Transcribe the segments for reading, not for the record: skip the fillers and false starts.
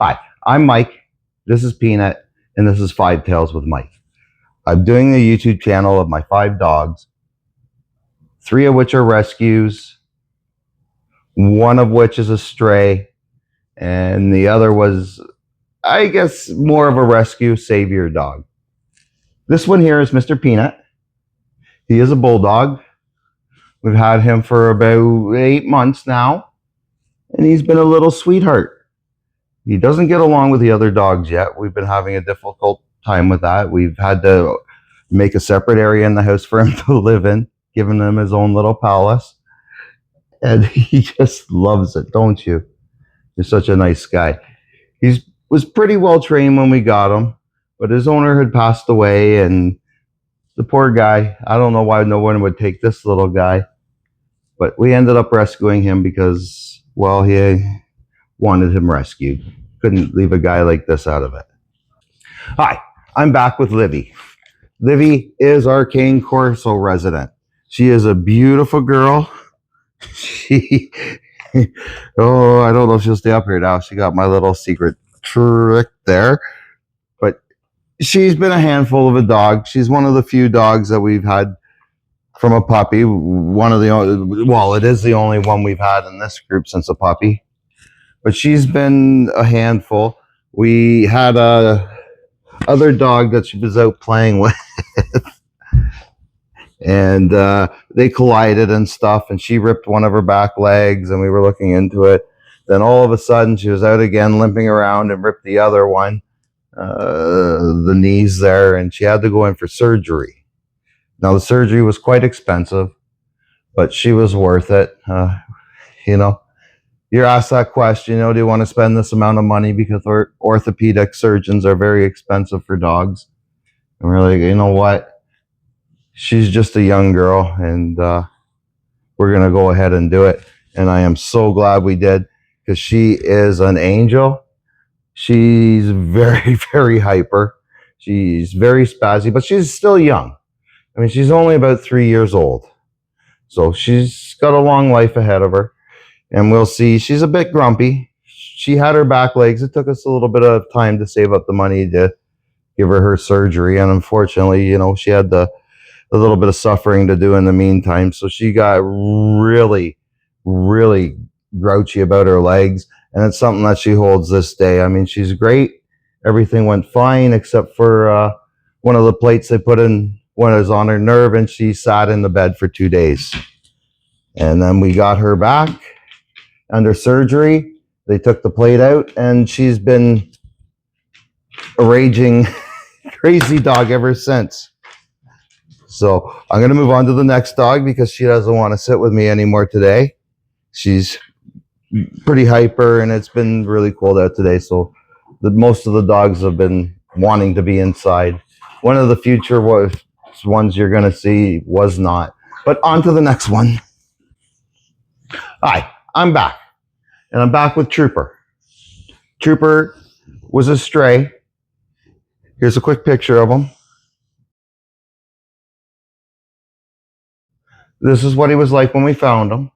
Hi, I'm Mike. This is Peanut, and this is Five Tales with Mike. I'm doing a YouTube channel of my 5 dogs, 3 of which are rescues, one of which is a stray, and the other was, I guess, more of a rescue savior dog. This one here is Mr. Peanut. He is a bulldog. We've had him for about 8 months now, and he's been a little sweetheart. He doesn't get along with the other dogs yet. We've been having a difficult time with that. We've had to make a separate area in the house for him to live in, giving him his own little palace. And he just loves it, don't you? You're such a nice guy. He was pretty well trained when we got him, but his owner had passed away, and the poor guy, I don't know why no one would take this little guy, but we ended up rescuing him because, well, he wanted him rescued. Couldn't leave a guy like this out of it. Hi, I'm back with Livy. Livy is our Cane Corso resident. She is a beautiful girl. She, oh, I don't know if she'll stay up here now. She got my little secret trick there. But she's been a handful of a dog. She's one of the few dogs that we've had from a puppy. One of the, well, it is the only one we've had in this group since a puppy. But she's been a handful. We had a other dog that she was out playing with. And they collided and stuff, and she ripped one of her back legs, and we were looking into it. Then all of a sudden she was out again limping around and ripped the other one, the knees there, and she had to go in for surgery. Now the surgery was quite expensive, but she was worth it. You know, you're asked that question, you know, do you want to spend this amount of money, because orthopedic surgeons are very expensive for dogs. And we're like, you know what, she's just a young girl, and we're going to go ahead and do it. And I am so glad we did, because she is an angel. She's very, very hyper. She's very spazzy, but she's still young. I mean, she's only about 3 years old. So she's got a long life ahead of her. And we'll see. She's a bit grumpy. She had her back legs. It took us a little bit of time to save up the money to give her surgery. And unfortunately, you know, she had a little bit of suffering to do in the meantime. So she got really, really grouchy about her legs. And it's something that she holds this day. I mean, she's great. Everything went fine except for one of the plates they put in when it was on her nerve, and she sat in the bed for 2 days. And then we got her back under surgery. They took the plate out, and she's been a raging crazy dog ever since. So I'm going to move on to the next dog because she doesn't want to sit with me anymore today. She's pretty hyper, and it's been really cold out today. So most of the dogs have been wanting to be inside. One of the future ones you're going to see was not. But on to the next one. Hi, I'm back. And I'm back with Trooper. Trooper was a stray. Here's a quick picture of him. This is what he was like when we found him.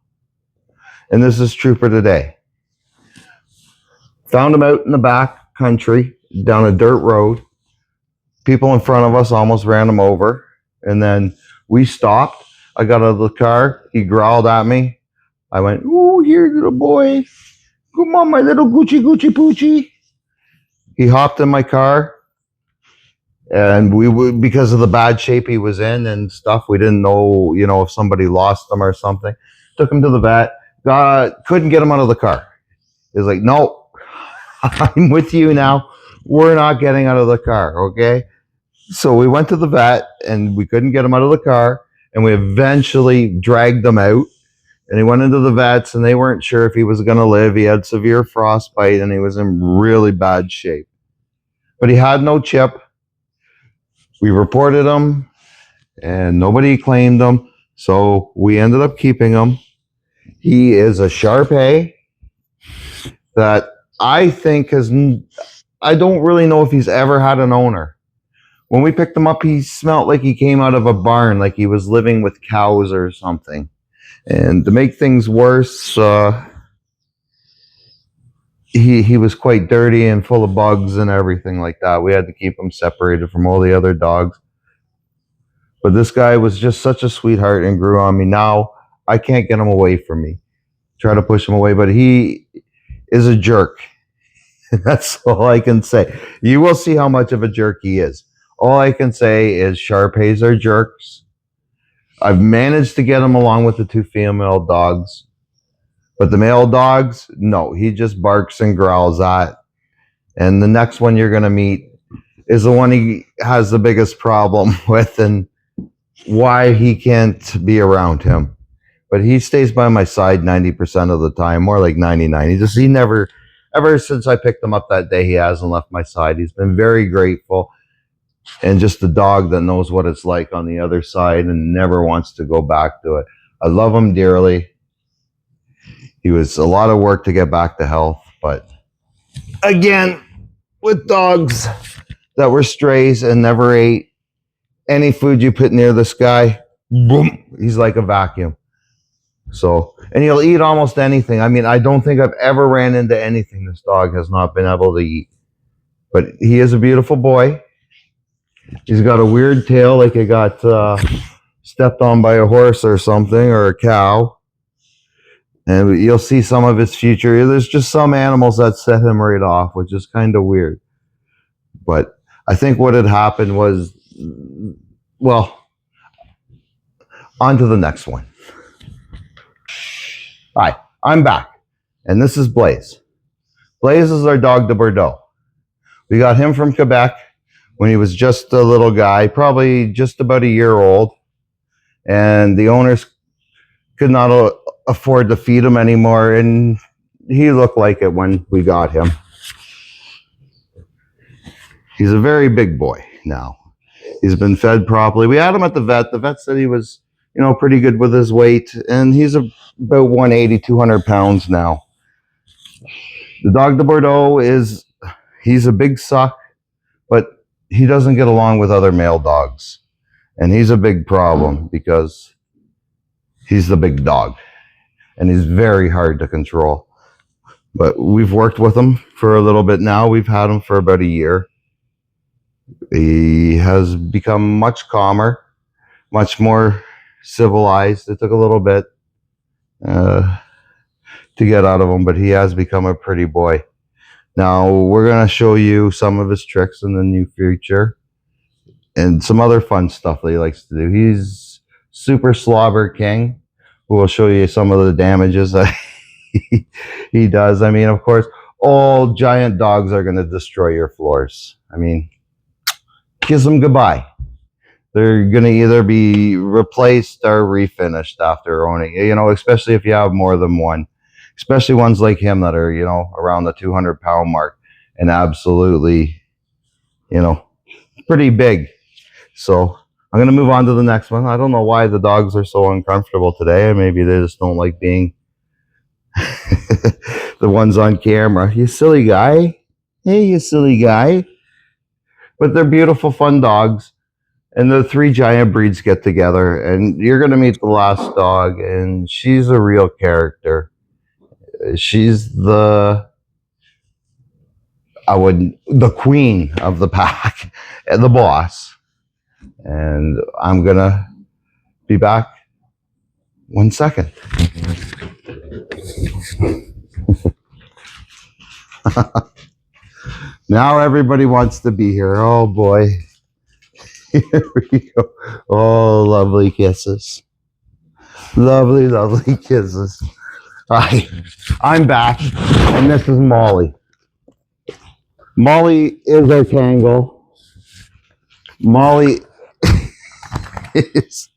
And this is Trooper today. Found him out in the back country, down a dirt road. People in front of us almost ran him over. And then we stopped. I got out of the car. He growled at me. I went, "Ooh, here, little boy. Come on, my little Gucci Poochie." He hopped in my car. And we would, because of the bad shape he was in and stuff, we didn't know, you know, if somebody lost him or something. Took him to the vet. Couldn't get him out of the car. He was like, "No, I'm with you now. We're not getting out of the car, okay?" So we went to the vet, and we couldn't get him out of the car. And we eventually dragged him out. And he went into the vets, and they weren't sure if he was going to live. He had severe frostbite, and he was in really bad shape. But he had no chip. We reported him, and nobody claimed him. So we ended up keeping him. He is a Shar-Pei that I think I don't really know if he's ever had an owner. When we picked him up, he smelled like he came out of a barn, like he was living with cows or something. And to make things worse, he was quite dirty and full of bugs and everything like that. We had to keep him separated from all the other dogs. But this guy was just such a sweetheart and grew on me. Now I can't get him away from me. Try to push him away, but he is a jerk. That's all I can say. You will see how much of a jerk he is. All I can say is Shar-Peis are jerks. I've managed to get him along with the two female dogs. But the male dogs, no, he just barks and growls at. And the next one you're going to meet is the one he has the biggest problem with and why he can't be around him. But he stays by my side 90% of the time, more like 99. He never, ever since I picked him up that day, he hasn't left my side. He's been very grateful and just a dog that knows what it's like on the other side and never wants to go back to it. I love him dearly. He was a lot of work to get back to health, but again, with dogs that were strays and never ate any food you put near this guy, boom, he's like a vacuum. So, and he'll eat almost anything. I mean, I don't think I've ever ran into anything this dog has not been able to eat. But he is a beautiful boy. He's got a weird tail, like he got stepped on by a horse or something, or a cow. And you'll see some of his future. There's just some animals that set him right off, which is kind of weird. But I think what had happened was, well, on to the next one. Hi, I'm back. And this is Blaze. Blaze is our dog de Bordeaux. We got him from Quebec when he was just a little guy, probably just about a year old. And the owners could not afford to feed him anymore, and he looked like it when we got him. He's a very big boy now. He's been fed properly. We had him at the vet. The vet said he was, pretty good with his weight, and he's about 180, 200 pounds now. The dog de Bordeaux he's a big suck, but he doesn't get along with other male dogs. And he's a big problem because he's the big dog. And he's very hard to control. But we've worked with him for a little bit now. We've had him for about a year. He has become much calmer, much more civilized. It took a little bit to get out of him, but he has become a pretty boy. Now, we're going to show you some of his tricks in the near future and some other fun stuff that he likes to do. He's Super Slobber King. We'll show you some of the damages that he does. I mean, of course, all giant dogs are going to destroy your floors. I mean, kiss them goodbye. They're going to either be replaced or refinished after owning, especially if you have more than one, especially ones like him that are, around the 200-pound mark and absolutely, pretty big. So I'm going to move on to the next one. I don't know why the dogs are so uncomfortable today. Maybe they just don't like being the ones on camera. You silly guy. Hey, you silly guy. But they're beautiful, fun dogs. And the three giant breeds get together. And you're going to meet the last dog. And she's a real character. She's the queen of the pack and the boss. And I'm going to be back 1 second. Now everybody wants to be here. Oh, boy. Here we go. Oh, lovely kisses. Lovely, lovely kisses. Hi, I'm back, and this is Molly. Molly is our Kangol. Molly is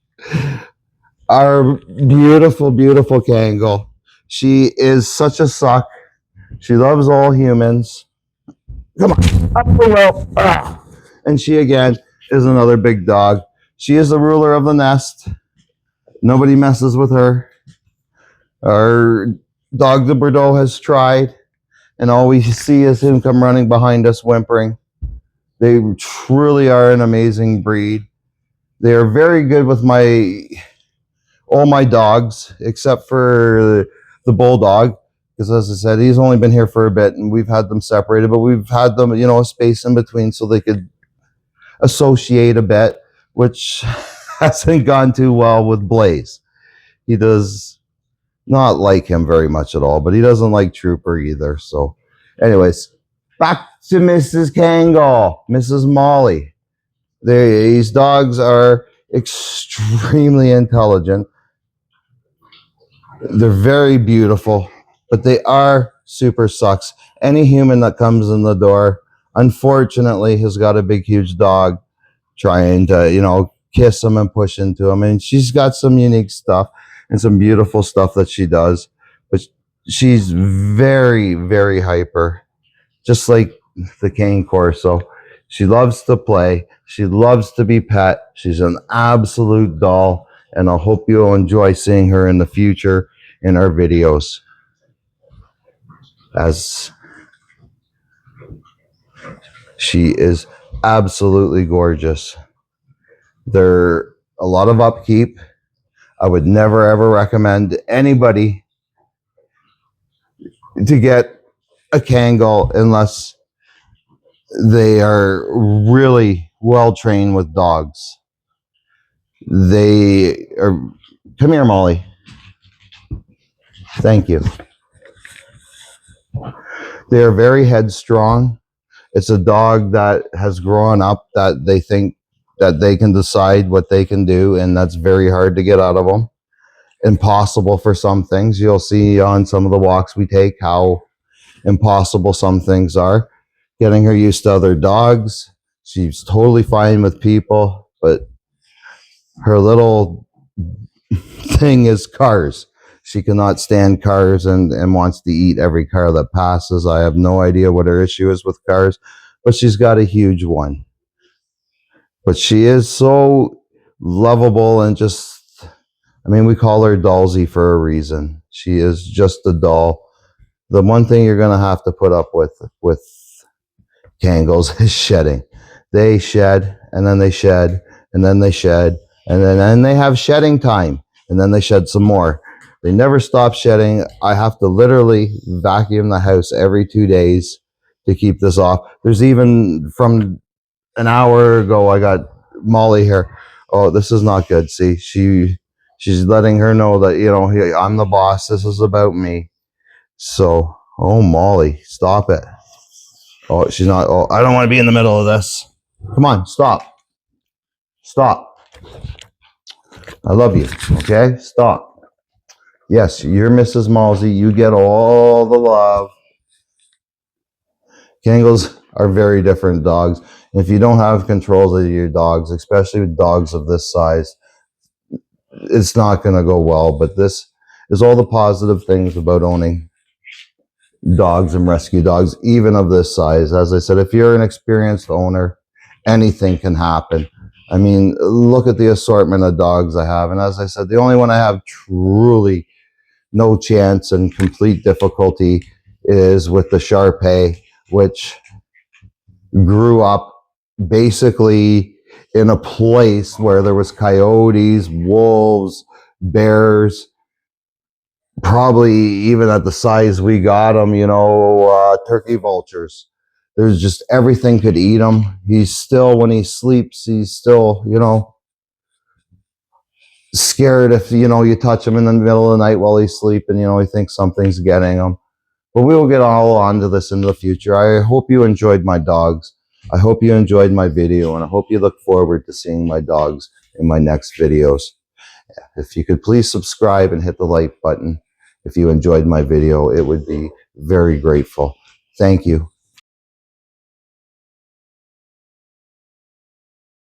our beautiful, beautiful Kangol. She is such a suck. She loves all humans. Come on, up the rope. Ah. And she, again, is another big dog. She is the ruler of the nest. Nobody messes with her. Our dog de Bordeaux has tried, and all we see is him come running behind us whimpering. They truly are an amazing breed. They are very good with all my dogs, except for the bulldog. because as I said, he's only been here for a bit, and we've had them separated, but we've had them, you know, a space in between so they could associate a bit, which hasn't gone too well with Blaze. He does not like him very much at all, but he doesn't like Trooper either. So, anyways, back to Mrs. Kangol, Mrs. Molly. These dogs are extremely intelligent. They're very beautiful, but they are super sucks. Any human that comes in the door, unfortunately, has got a big, huge dog trying to, you know, kiss them and push into them. And she's got some unique stuff and some beautiful stuff that she does, but she's very, very hyper, just like the Cane Corso. She loves to play. She loves to be pet. She's an absolute doll, and I hope you'll enjoy seeing her in the future in our videos, as she is absolutely gorgeous. They're a lot of upkeep. I would never ever recommend anybody to get a Kangol unless they are really well trained with dogs. They are. Come here, Molly. Thank you. They are very headstrong. It's a dog that has grown up that they think that they can decide what they can do, and that's very hard to get out of them. Impossible for some things. You'll see on some of the walks we take how impossible some things are. Getting her used to other dogs. She's totally fine with people, but her little thing is cars. She cannot stand cars and wants to eat every car that passes. I have no idea what her issue is with cars, but she's got a huge one. But she is so lovable and just, I mean, we call her Dollsy for a reason. She is just a doll. The one thing you're going to have to put up with Kangols is shedding. They shed, and then they shed, and then they shed, and then they have shedding time, and then they shed some more. They never stop shedding. I have to literally vacuum the house every 2 days to keep this off. There's even from an hour ago, I got Molly here. Oh, this is not good. See, she's letting her know that, you know, hey, I'm the boss. This is about me. So, oh, Molly, stop it. Oh, she's not. Oh, I don't want to be in the middle of this. Come on, stop. Stop. I love you. Okay, stop. Yes, you're Mrs. Malsey. You get all the love. Kangles are very different dogs. If you don't have controls of your dogs, especially with dogs of this size, it's not going to go well. But this is all the positive things about owning dogs and rescue dogs, even of this size. As I said, if you're an experienced owner, anything can happen. I mean, look at the assortment of dogs I have. And as I said, the only one I have truly no chance and complete difficulty is with the Shar-Pei, which grew up basically in a place where there was coyotes, wolves, bears, probably even at the size we got them, you know, turkey vultures. There's just everything could eat him. He's still, when he sleeps, he's still, you know, scared if, you know, you touch him in the middle of the night while he's sleeping, you know, he thinks something's getting him. But we will get all onto this in the future. I hope you enjoyed my dogs. I hope you enjoyed my video, and I hope you look forward to seeing my dogs in my next videos. If you could please subscribe and hit the like button if you enjoyed my video, it would be very grateful. Thank you.